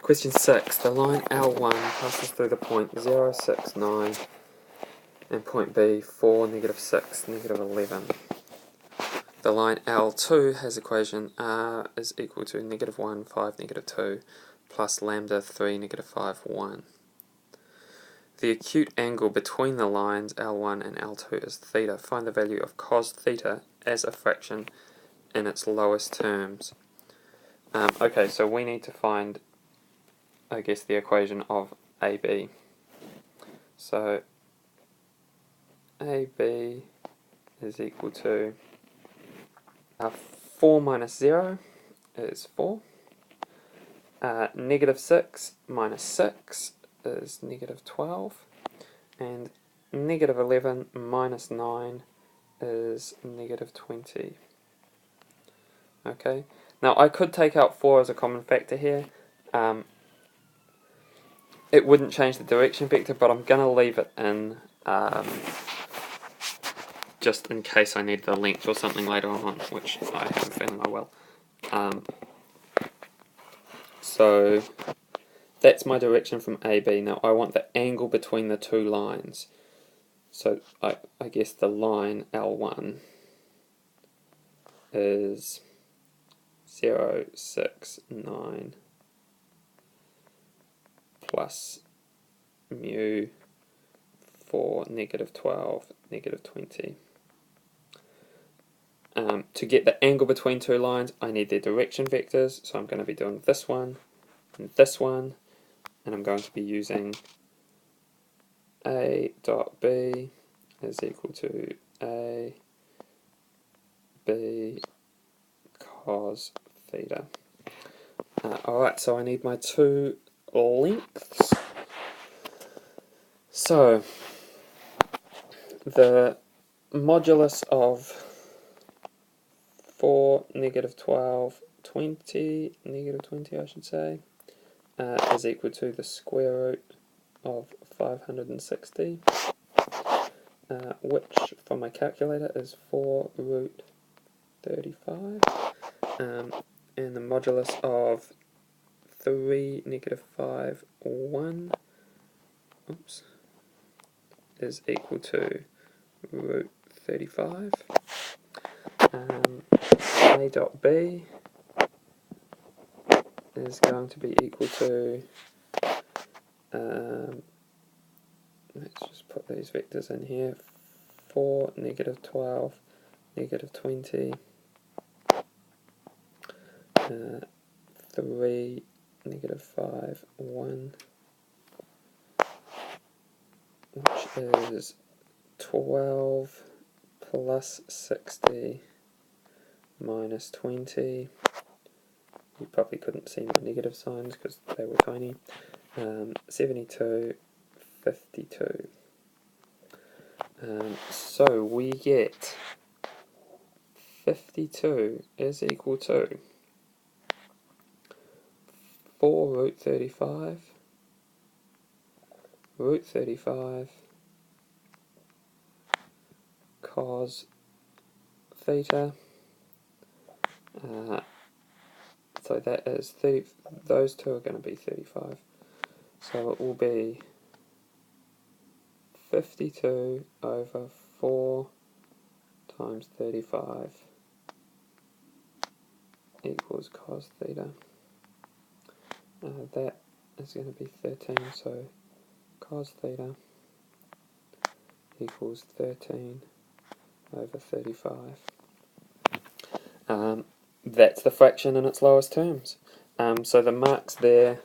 Question 6. The line L1 passes through the point 0, 6, 9 and point B 4, negative 6, negative 11. The line L2 has equation R is equal to negative 1, 5, negative 2 plus lambda 3, negative 5, 1. The acute angle between the lines L1 and L2 is theta. Find the value of cos theta as a fraction in its lowest terms. Okay, so we need to find, I guess, the equation of AB. So AB is equal to 4 minus 0 is 4. Negative 6 minus 6 is negative 12. And negative 11 minus 9 is negative 20. Okay, now I could take out 4 as a common factor here. It wouldn't change the direction vector, but I'm going to leave it in just in case I need the length or something later on, which I have a feeling I will. So that's my direction from AB. Now I want the angle between the two lines. So I guess the line L1 is 0, 6, 9 plus mu 4, negative 12, negative 20. To get the angle between two lines, I need their direction vectors, so I'm going to be doing this one and this one, and I'm going to be using A dot B is equal to A B cos theta. Alright, so I need my two lengths. So the modulus of 4, negative 12, 20, negative 20 I should say, is equal to the square root of 560, which from my calculator is 4 root 35, and the modulus of 3, negative 5, 1, is equal to root 35. A dot B is going to be equal to, let's just put these vectors in here, 4, negative 12, negative 20, 3, negative 5, 1, which is 12 plus 60 minus 20. You probably couldn't see my negative signs because they were tiny. 72, 52. So we get 52 is equal to 4 root 35, root 35 cos theta. So that is 30, those two are going to be 35. So it will be 52 over 4 times 35 equals cos theta. That is going to be 13, so cos theta equals 13 over 35. That's the fraction in its lowest terms. So the marks there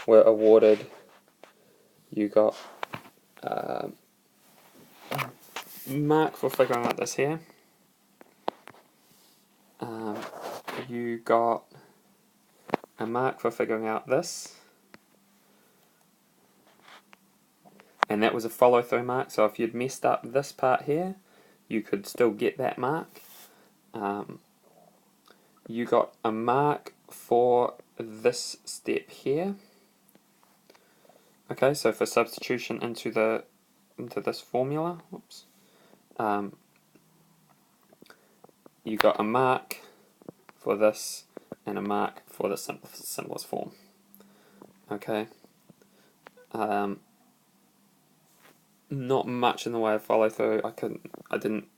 were awarded. You got mark for figuring out this here. You got a mark for figuring out this. And that was a follow-through mark, so if you'd messed up this part here, you could still get that mark. You got a mark for this step here. Okay, so for substitution into this formula, whoops, you got a mark for this and a mark for the simplest form. Okay. Not much in the way of follow through. I couldn't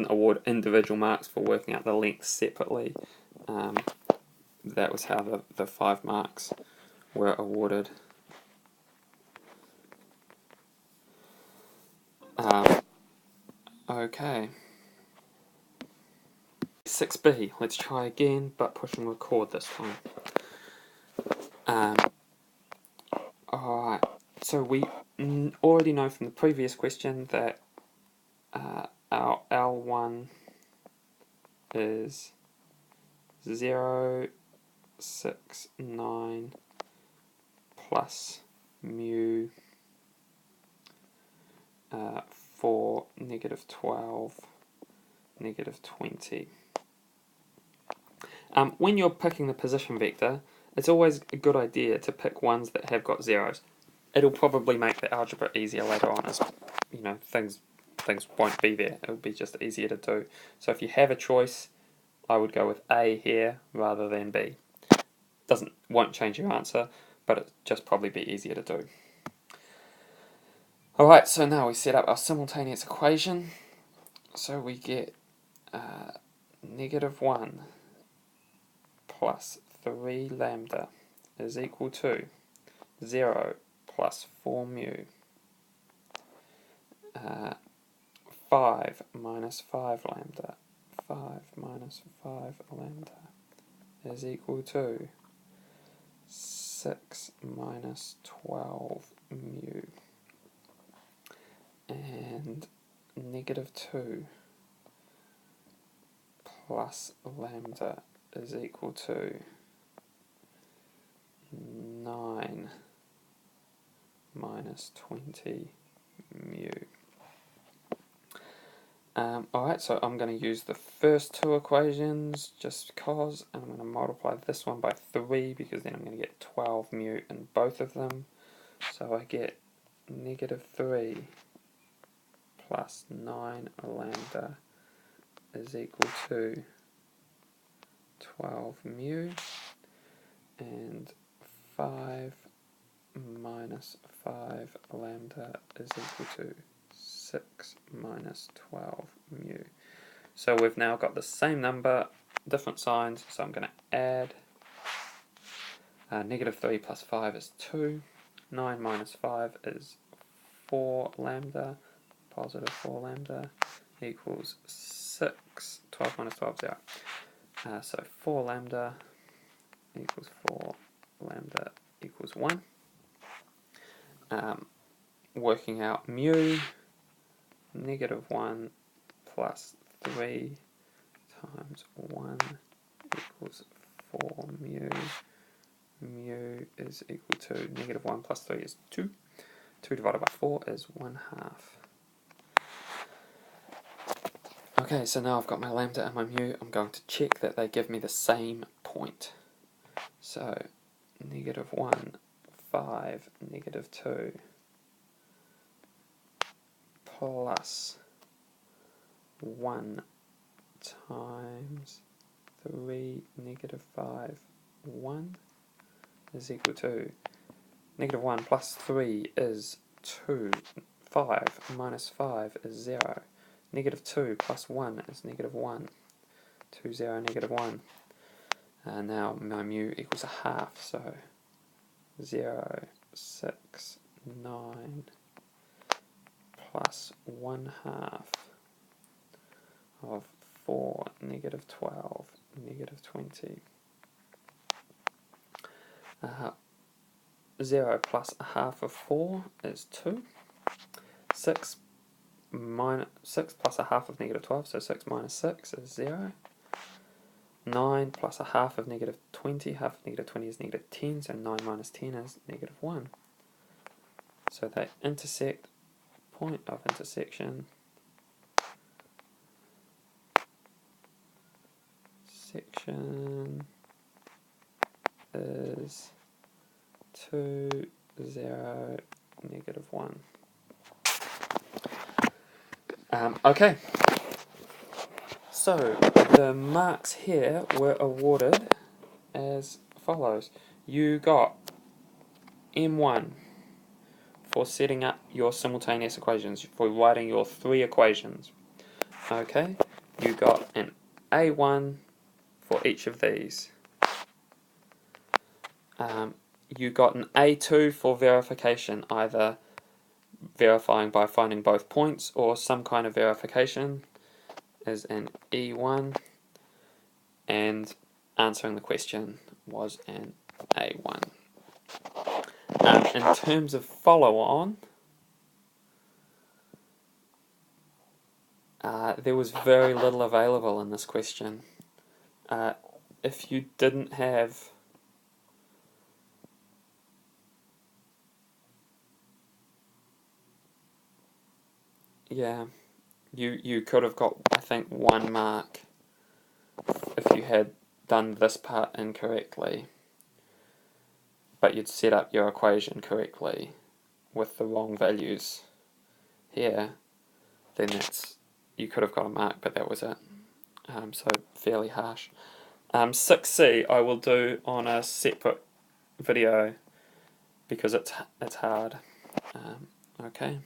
award individual marks for working out the length separately. That was how the 5 marks were awarded. Okay. 6b, let's try again, but pushing record this time. Alright, so we already know from the previous question that our L1 is 0, 6, 9 plus mu 4, negative 12, negative 20. When you're picking the position vector, it's always a good idea to pick ones that have got zeros. It'll probably make the algebra easier later on, as you know, things won't be there. It'll be just easier to do. So if you have a choice, I would go with A here rather than B. Won't change your answer, but it'll just probably be easier to do. Alright, so now we set up our simultaneous equation. So we get negative 1 plus 3 lambda is equal to 0 plus 4 mu. 5 minus 5 lambda, 5 minus 5 lambda is equal to 6 minus 12 mu. And negative 2 plus lambda is equal to 9 minus 20 mu. Alright, so I'm going to use the first two equations just because, and I'm going to multiply this one by 3 because then I'm going to get 12 mu in both of them. So I get negative 3 plus 9 lambda is equal to 12 mu, and 5 minus 5 lambda is equal to 6 minus 12 mu. So we've now got the same number, different signs, so I'm going to add. Negative 3 plus 5 is 2. 9 minus 5 is 4 lambda. Positive 4 lambda equals 6. 12 minus 12, 0. So 4 lambda equals 4 lambda equals 1. Working out mu, negative 1 plus 3 times 1 equals 4 mu. Mu is equal to negative 1 plus 3 is 2. 2 divided by 4 is 1/2. Okay, so now I've got my lambda and my mu. I'm going to check that they give me the same point. So, negative 1, 5, negative 2, plus 1 times 3, negative 5, 1 is equal to negative 1 plus 3 is 2, 5 minus 5 is 0. Negative 2 plus 1 is negative 1. 2, 0, negative 1. And now my mu equals 1/2, so 0, 6, 9 plus 1/2 of 4, negative 12, negative 20. 0 plus 1/2 of 4 is 2. 6 plus 1/2 of negative 12, so 6 minus 6 is 0. 9 plus 1/2 of negative 20, half of negative 20 is negative 10, so 9 minus 10 is negative 1. So they intersect, point of intersection, section is 2, 0, negative 1. Okay, so the marks here were awarded as follows. You got M1 for setting up your simultaneous equations, for writing your three equations. Okay, you got an A1 for each of these. You got an A2 for verification, either verifying by finding both points or some kind of verification is an E1, and answering the question was an A1. In terms of follow-on, there was very little available in this question. If you didn't have you could have got, I think, 1 mark if you had done this part incorrectly, but you'd set up your equation correctly with the wrong values here, then you could have got a mark, but that was it. So fairly harsh. 6C I will do on a separate video because it's hard. Okay.